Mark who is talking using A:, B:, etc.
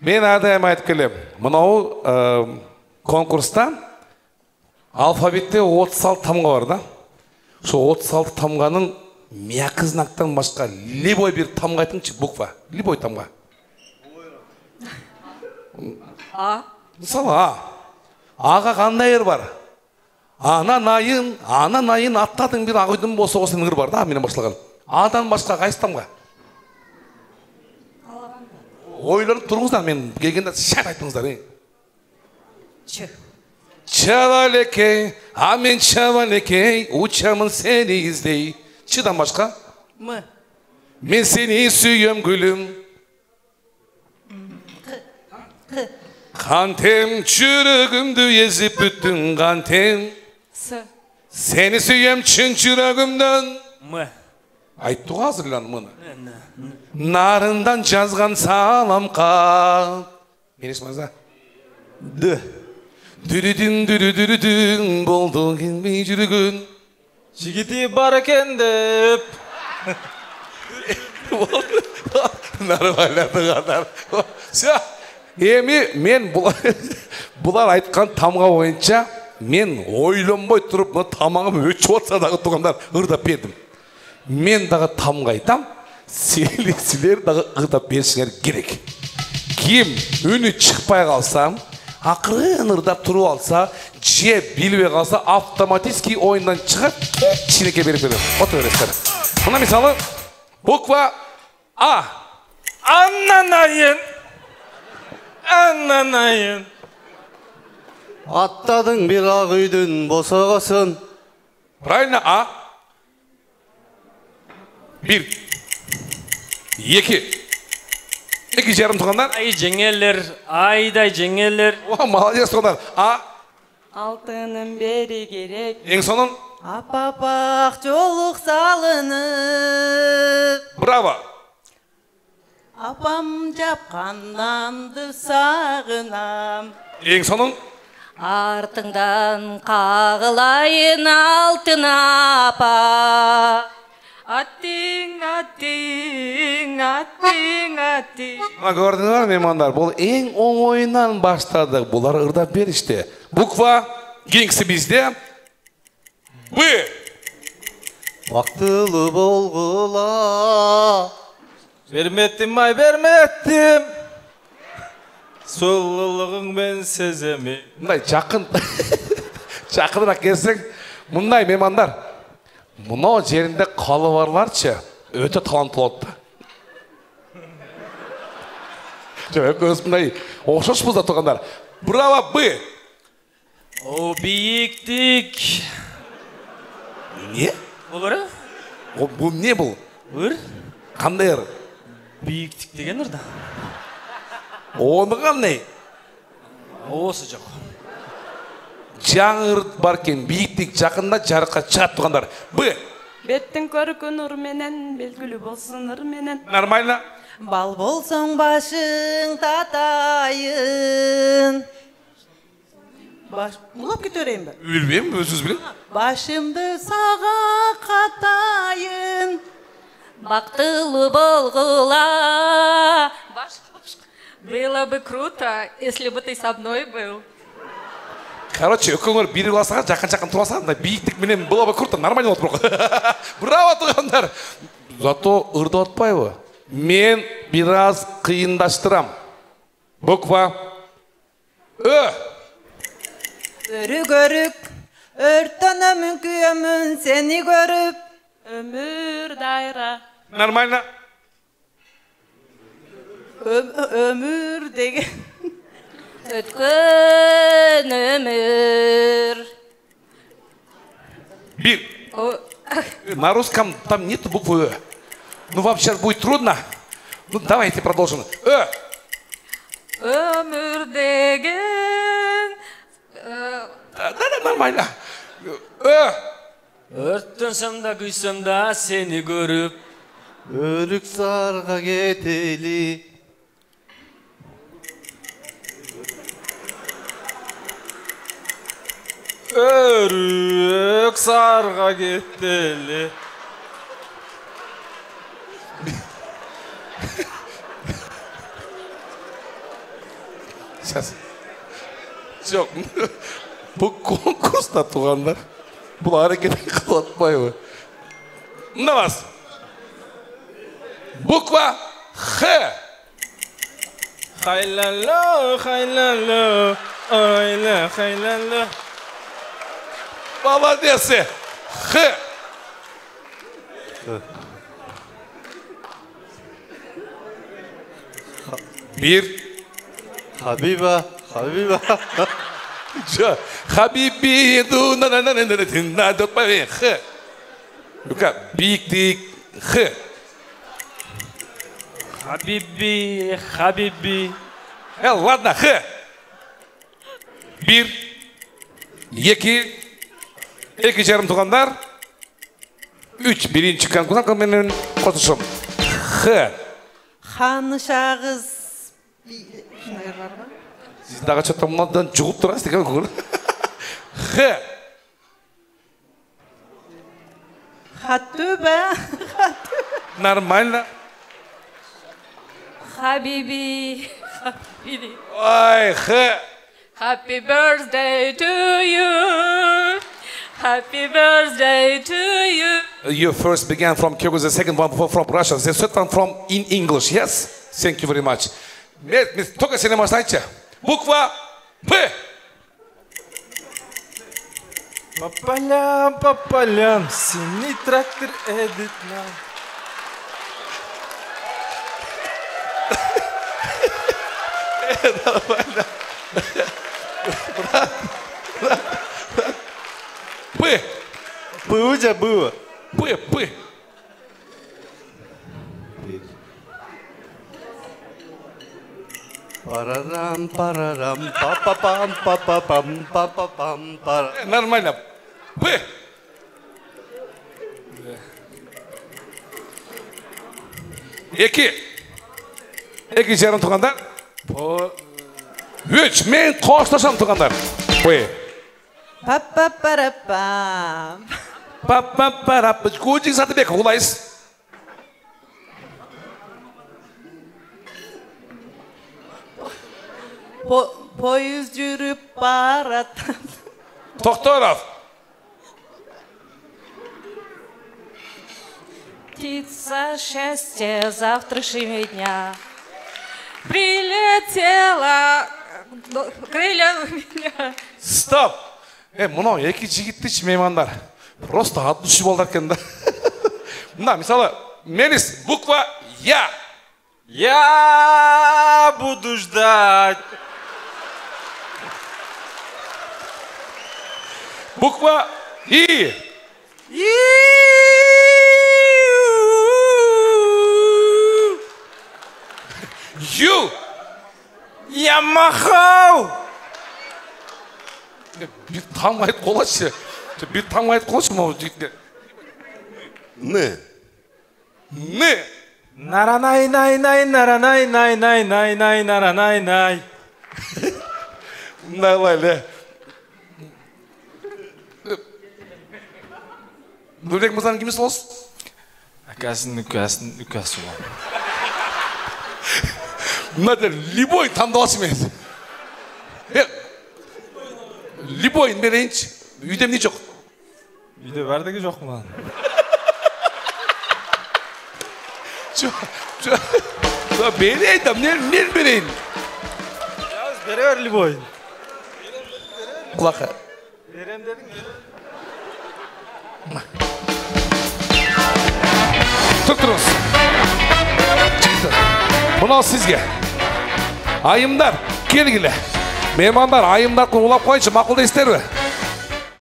A: Мен әрдайым айтып келем. Мынау конкурста алфавитте 36 тамға бар да. Сол 36 тамғаның мияқы знактан башқа любой бір тамға айтыңызшы, буква. Любой тамға.
B: А.
A: Мысалы А. Аға қандай ыр бар? Ананайын аттадың бір ағойдың болса осының ыр бар да, менен башылған. Адан башқа қайсы тамға? Ойланып тұрыңыздар, мен келгенде шат айтыңыздар.
B: Ч.
A: Чавалекей, мен чавалекей, учамын сені іздей. Чыдан башқа?
B: М.
A: Мен сені сүйем гүлім. Қантем, жүрегімді езіп бүттің қантем.
B: С.
A: Сені сүйем чын жүрегімден.
B: М.
A: Айтты ғазырлан мұны. Нарындан жазған салам қап. Мен есмаза?
C: Д.
A: Дүрүдүн болды келмей жүргін.
C: Жігіті бар екен деп.
A: Нормально қадар. Мен бұлар айтқан тамға бойынша мен ойланбай тұрып тамағым өтшіп отса дағы туғандар ұрдап бердім. Мен дағы тамға айтам, сілер дағы ұрдап берсіңер керек. Кем үні шықпай қалсам, ақырын ұрдап тұру алса, же білбей қалса, автоматически ойындан шығып, кешінеке беріп берем. Оты өрестер. Мұна мысалы, буква А.
C: Аннанайын. Аттадың бір ақ үйдің босағасын.
A: Правильно, А. Bir. İki жарым туғандар.
D: Ай жеңелер, айдай жеңелер.
A: О, молодец туғандар. А.
B: Алтыным бері керек.
A: Ең соның.
B: Апапақ жолық салынып.
A: Браво.
B: Апам жапқан нанды сағынам.
A: Ең соның.
B: Артыңдан қағылайын алтын апа. Аттың.
A: Көрдіңдер меймандар, бұл ең оңойынан баштадық. Бұлар ұрдап берішті. Буква кеңсі бізде. Б.
C: Вақтылы болғыла. Берметтім ай, берметтім. Сұлылығың мен сеземе.
A: Мұндай жақынырақ келсең, мұндай меймандар. Мұнау жерінде қалыварларчы өте талантлы олды. Жоқ, өз мұндай оқшош бұзда тұғандар. Браво, Б.
D: О, биіктік.
A: Не?
D: Бұл ұры?
A: Бұл не бұл?
D: Ұр?
A: Қандай ұры?
D: Биіктік деген ұрда.
A: Оны қандай?
D: Осы жоқ.
A: Жаңыр баркен биіктік жақында жарыққа шығат тұғандар. Б.
B: Беттің көркін ұр менен, белгілі болсын ұр менен.
A: Нормально.
B: Бал болсың башың татайын. Бұлап кетерейін бі?
A: Өлбейм, өзіңіз білем.
B: Башымды саға қатайын. Бақтылы болғыла. Было бы круто, если бы ты со мной был.
A: Короче, өкіңір беріп алсаға, жақын тұрасағында биіктік менен было бы круто, нормально отпырық. Браво тұғандар. Зато ұрды отпайбы. Мен біраз қиындаштырам. Буква Ö.
B: Өрік, өрттенемін күйемін сені көріп. Өмір дайра.
A: Нормально.
B: Өмір деген. Өткен өмір.
A: Bir. На русском там нет буквы Ö. Ну, вам сейчас будет трудно. Ну, давайте продолжим. Ö.
B: Өмір деген.
A: Да, нормально. Ö.
D: Өрттенсем да күйсем да сені көріп.
C: Өрік сарға кетелі. Өрік сарға кетелі.
A: Сейчас. Жоқ. Bu konkursta tuğanlar. Bu hareketi kılatmayı. Namaz. Bukva H.
C: Haylalo, haylalo, hayla, haylalo.
A: Молодец. H. Bir.
C: Habiba, Habiba.
A: Habibi du na na na na na na dört bay H. Luka büyük H.
D: Habibi, Habibi.
A: Ладно, H. Bir. İki жарым туғандар. Üç. Birinci çıkan kulak benim kotuşum. H.
E: Ханышағыз.
A: Siz daha çatamlardan çıkıp durasınız değil mi? H.
E: Хаттөбе.
A: Нормально.
B: Habibi, Habibi.
A: Ay H.
B: Happy birthday to you. Happy birthday to you.
A: You first began from Kyrgyz, the second one from Russia, the third one from in English. Yes? Thank you very much. Только сильно можете. Буква П.
C: Papalям, papalям, синий трактор едет нам.
A: П.
C: Было у тебя было.
A: П.
C: Парарам, парарам, папапам, папапам, папапам, пара.
A: Нормально. П. İki жарым туғандар. Üç. Men қоштасам туғандар. П.
E: Папапарапам.
A: Папапарап. Гүлжин Сатыбеков улайсыз.
E: Poyuz жүріп баратын.
A: Тоқтаров.
B: Птица счастья завтрашнего дня прилетела крылья меня.
A: Стоп. Мынау екі жігітті меймандар. Просто ат düşіп олдар екен да. Мына мысалы, Мелис, буква Я.
C: Я буду ждать.
A: Буква И. Ю.
C: Я махал.
A: Bir tanımayıp qolaşı. Bir tanımayıp qolaşı mı o jigitler?
C: Ne?
A: Ne?
C: Наранай, най, най, наранай, най, най, най, най, наранай, най.
A: Найлайлы. Нұрбек мырзаның кімесі болсын?
C: Үкәсін ол.
A: Мына любой таңдаласы мен. Любой берейінші. Үйде не жоқ?
C: Үйде бәрдігі жоқ маған.
A: Берейді, мен берейін.
C: Yalnız bere ver Liboy.
A: Құлақы.
C: Berem dedin mi?
A: Тұрыңыз. Мынау сізге. Айымдар, келгілі. Меймандар, айымдар құлап қойыншы, мақұлдайсыздар ма?